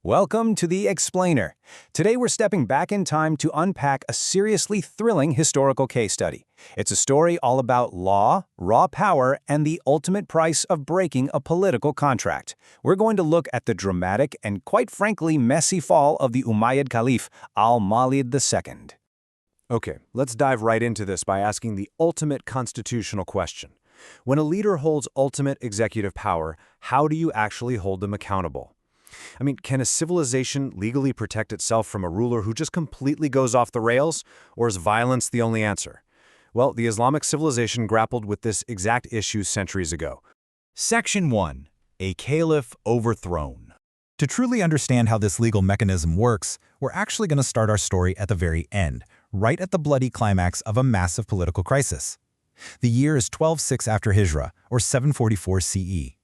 Welcome to The Explainer. Today we're stepping back in time to unpack a seriously thrilling historical case study. It's a story all about law, raw power, and the ultimate price of breaking a political contract. We're going to look at the dramatic and, quite frankly, messy fall of the Umayyad Caliph, Al-Walid II. Okay, let's dive right into this by asking the ultimate constitutional question. When a leader holds ultimate executive power, how do you actually hold them accountable? Can a civilization legally protect itself from a ruler who just completely goes off the rails, or is violence the only answer? Well, the Islamic civilization grappled with this exact issue centuries ago. Section 1. A Caliph Overthrown. To truly understand how this legal mechanism works, we're actually going to start our story at the very end, right at the bloody climax of a massive political crisis. The year is 1206 after Hijra, or 744 CE.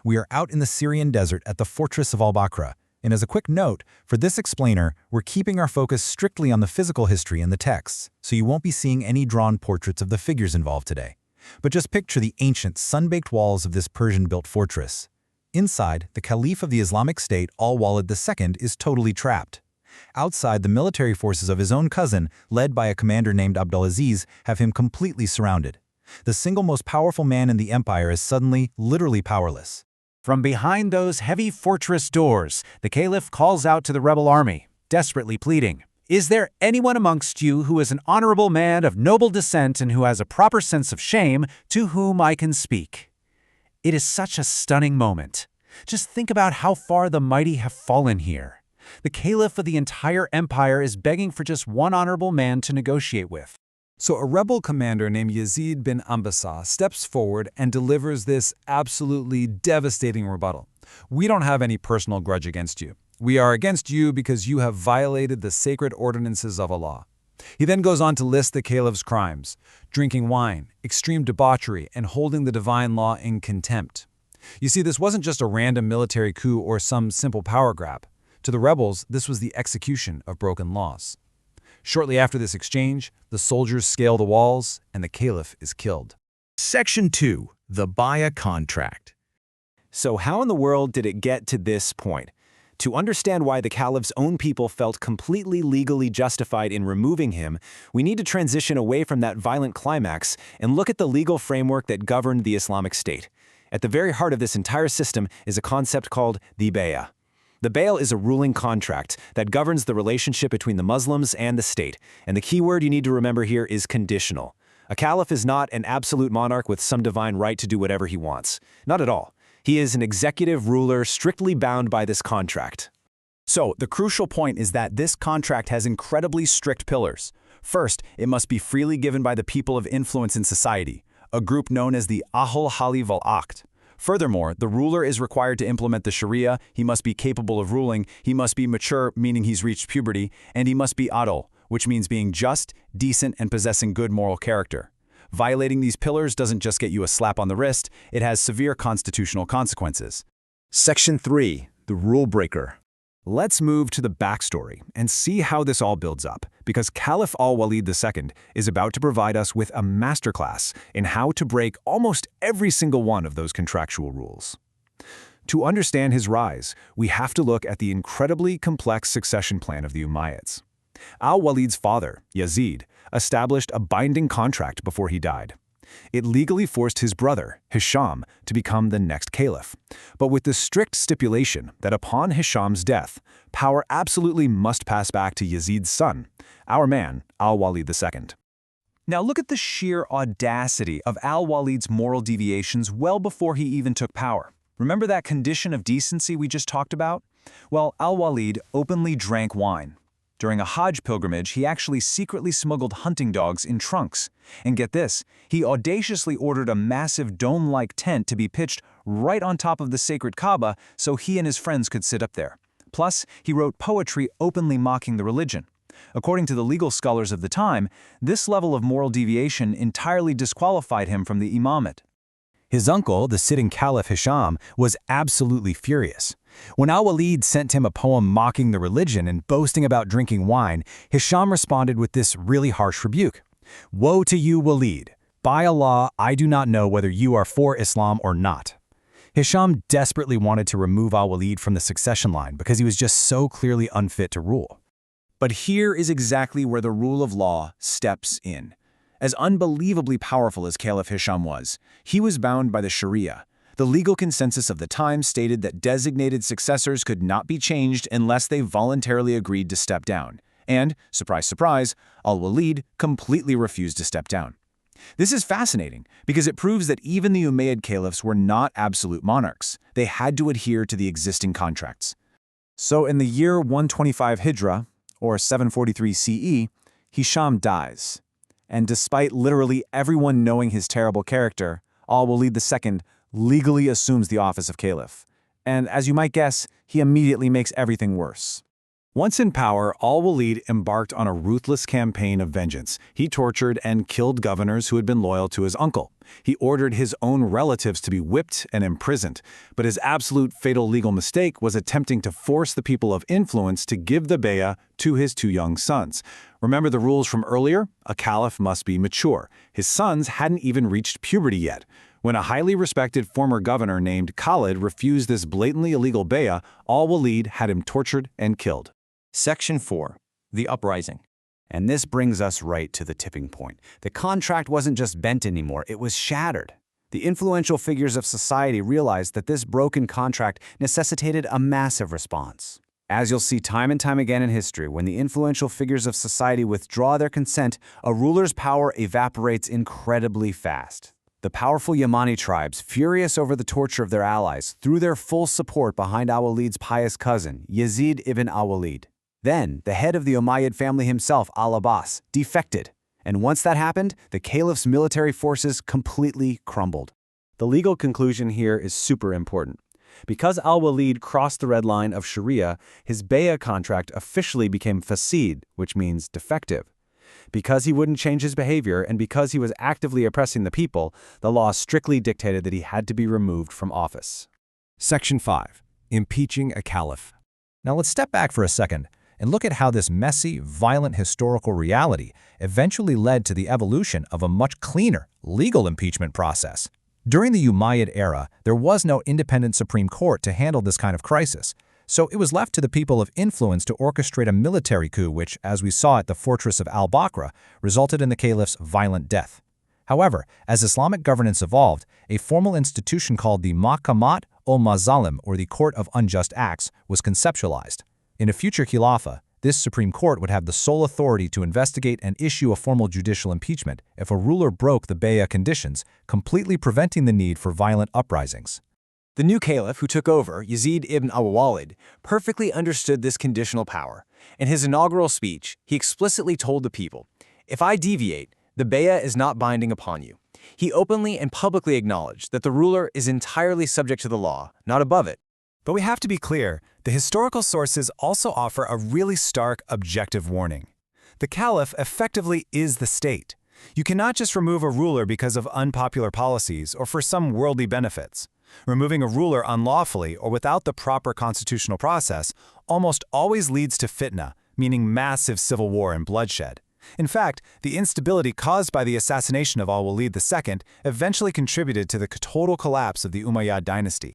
We are out in the Syrian desert at the fortress of al-Bakra, and as a quick note, for this explainer, we're keeping our focus strictly on the physical history in the texts, so you won't be seeing any drawn portraits of the figures involved today. But just picture the ancient, sun-baked walls of this Persian-built fortress. Inside, the Caliph of the Islamic State, Al-Walid II, is totally trapped. Outside, the military forces of his own cousin, led by a commander named Abdulaziz, have him completely surrounded. The single most powerful man in the empire is suddenly, literally powerless. From behind those heavy fortress doors, the Caliph calls out to the rebel army, desperately pleading, "Is there anyone amongst you who is an honorable man of noble descent and who has a proper sense of shame, to whom I can speak?" It is such a stunning moment. Just think about how far the mighty have fallen here. The Caliph of the entire empire is begging for just one honorable man to negotiate with. So a rebel commander named Yazid bin Ambasa steps forward and delivers this absolutely devastating rebuttal. "We don't have any personal grudge against you. We are against you because you have violated the sacred ordinances of Allah." He then goes on to list the caliph's crimes: drinking wine, extreme debauchery, and holding the divine law in contempt. You see, this wasn't just a random military coup or some simple power grab. To the rebels, this was the execution of broken laws. Shortly after this exchange, the soldiers scale the walls, and the caliph is killed. Section 2. The Bay'a Contract. So how in the world did it get to this point? To understand why the caliph's own people felt completely legally justified in removing him, we need to transition away from that violent climax and look at the legal framework that governed the Islamic State. At the very heart of this entire system is a concept called the Bay'a. The Bay'a is a ruling contract that governs the relationship between the Muslims and the state, and the key word you need to remember here is conditional. A caliph is not an absolute monarch with some divine right to do whatever he wants. Not at all. He is an executive ruler strictly bound by this contract. So, the crucial point is that this contract has incredibly strict pillars. First, it must be freely given by the people of influence in society, a group known as the Ahlul Halli wal Aqd. Furthermore, the ruler is required to implement the Sharia, he must be capable of ruling, he must be mature, meaning he's reached puberty, and he must be adl, which means being just, decent, and possessing good moral character. Violating these pillars doesn't just get you a slap on the wrist, it has severe constitutional consequences. Section 3. The Rule Breaker. Let's move to the backstory and see how this all builds up, because Caliph Al-Walid II is about to provide us with a masterclass in how to break almost every single one of those contractual rules. To understand his rise, we have to look at the incredibly complex succession plan of the Umayyads. Al-Walid's father, Yazid, established a binding contract before he died. It legally forced his brother, Hisham, to become the next caliph, but with the strict stipulation that upon Hisham's death, power absolutely must pass back to Yazid's son, our man, Al-Walid II. Now look at the sheer audacity of Al-Walid's moral deviations well before he even took power. Remember that condition of decency we just talked about? Well, Al-Walid openly drank wine. During a Hajj pilgrimage, he actually secretly smuggled hunting dogs in trunks. And get this, he audaciously ordered a massive dome-like tent to be pitched right on top of the sacred Kaaba so he and his friends could sit up there. Plus, he wrote poetry openly mocking the religion. According to the legal scholars of the time, this level of moral deviation entirely disqualified him from the imamate. His uncle, the sitting Caliph Hisham, was absolutely furious. When Al-Walid sent him a poem mocking the religion and boasting about drinking wine, Hisham responded with this really harsh rebuke. "Woe to you, Walid! By Allah, I do not know whether you are for Islam or not." Hisham desperately wanted to remove Al-Walid from the succession line because he was just so clearly unfit to rule. But here is exactly where the rule of law steps in. As unbelievably powerful as Caliph Hisham was, he was bound by the Sharia. The legal consensus of the time stated that designated successors could not be changed unless they voluntarily agreed to step down. And, surprise, surprise, Al-Walid completely refused to step down. This is fascinating because it proves that even the Umayyad caliphs were not absolute monarchs. They had to adhere to the existing contracts. So in the year 125 Hijra, or 743 CE, Hisham dies. And despite literally everyone knowing his terrible character, Al-Walid II legally assumes the office of caliph. And as you might guess, he immediately makes everything worse. Once in power, Al-Walid embarked on a ruthless campaign of vengeance. He tortured and killed governors who had been loyal to his uncle. He ordered his own relatives to be whipped and imprisoned. But his absolute fatal legal mistake was attempting to force the people of influence to give the bay'ah to his two young sons. Remember the rules from earlier? A caliph must be mature. His sons hadn't even reached puberty yet. When a highly respected former governor named Khalid refused this blatantly illegal bay'ah, Al-Walid had him tortured and killed. Section 4. The Uprising. And this brings us right to the tipping point. The contract wasn't just bent anymore, it was shattered. The influential figures of society realized that this broken contract necessitated a massive response. As you'll see time and time again in history, when the influential figures of society withdraw their consent, a ruler's power evaporates incredibly fast. The powerful Yamani tribes, furious over the torture of their allies, threw their full support behind Al-Walid's pious cousin, Yazid ibn Al-Walid. Then, the head of the Umayyad family himself, Al-Abbas, defected. And once that happened, the caliph's military forces completely crumbled. The legal conclusion here is super important. Because Al-Walid crossed the red line of Sharia, his bay'ah contract officially became fasid, which means defective. Because he wouldn't change his behavior and because he was actively oppressing the people, the law strictly dictated that he had to be removed from office. Section 5. Impeaching a caliph. Now let's step back for a second and look at how this messy, violent historical reality eventually led to the evolution of a much cleaner legal impeachment process. During the Umayyad era, there was no independent Supreme Court to handle this kind of crisis, so it was left to the people of influence to orchestrate a military coup which, as we saw at the fortress of al-Bakra, resulted in the caliph's violent death. However, as Islamic governance evolved, a formal institution called the Mahkamat ul-Mazalim, or the Court of Unjust Acts, was conceptualized. In a future khilafah, this Supreme Court would have the sole authority to investigate and issue a formal judicial impeachment if a ruler broke the bay'ah conditions, completely preventing the need for violent uprisings. The new caliph who took over, Yazid ibn Al-Walid, perfectly understood this conditional power. In his inaugural speech, he explicitly told the people, "If I deviate, the bay'ah is not binding upon you." He openly and publicly acknowledged that the ruler is entirely subject to the law, not above it. But we have to be clear, the historical sources also offer a really stark, objective warning. The caliph effectively is the state. You cannot just remove a ruler because of unpopular policies or for some worldly benefits. Removing a ruler unlawfully or without the proper constitutional process almost always leads to fitna, meaning massive civil war and bloodshed. In fact, the instability caused by the assassination of Al-Walid II eventually contributed to the total collapse of the Umayyad dynasty.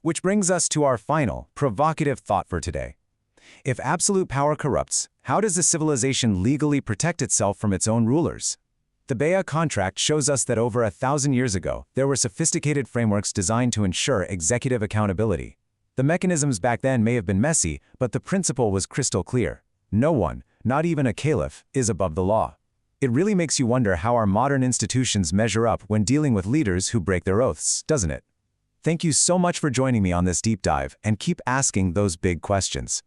Which brings us to our final, provocative thought for today. If absolute power corrupts, how does a civilization legally protect itself from its own rulers? The bay'ah contract shows us that over 1,000 years ago, there were sophisticated frameworks designed to ensure executive accountability. The mechanisms back then may have been messy, but the principle was crystal clear. No one, not even a caliph, is above the law. It really makes you wonder how our modern institutions measure up when dealing with leaders who break their oaths, doesn't it? Thank you so much for joining me on this deep dive, and keep asking those big questions.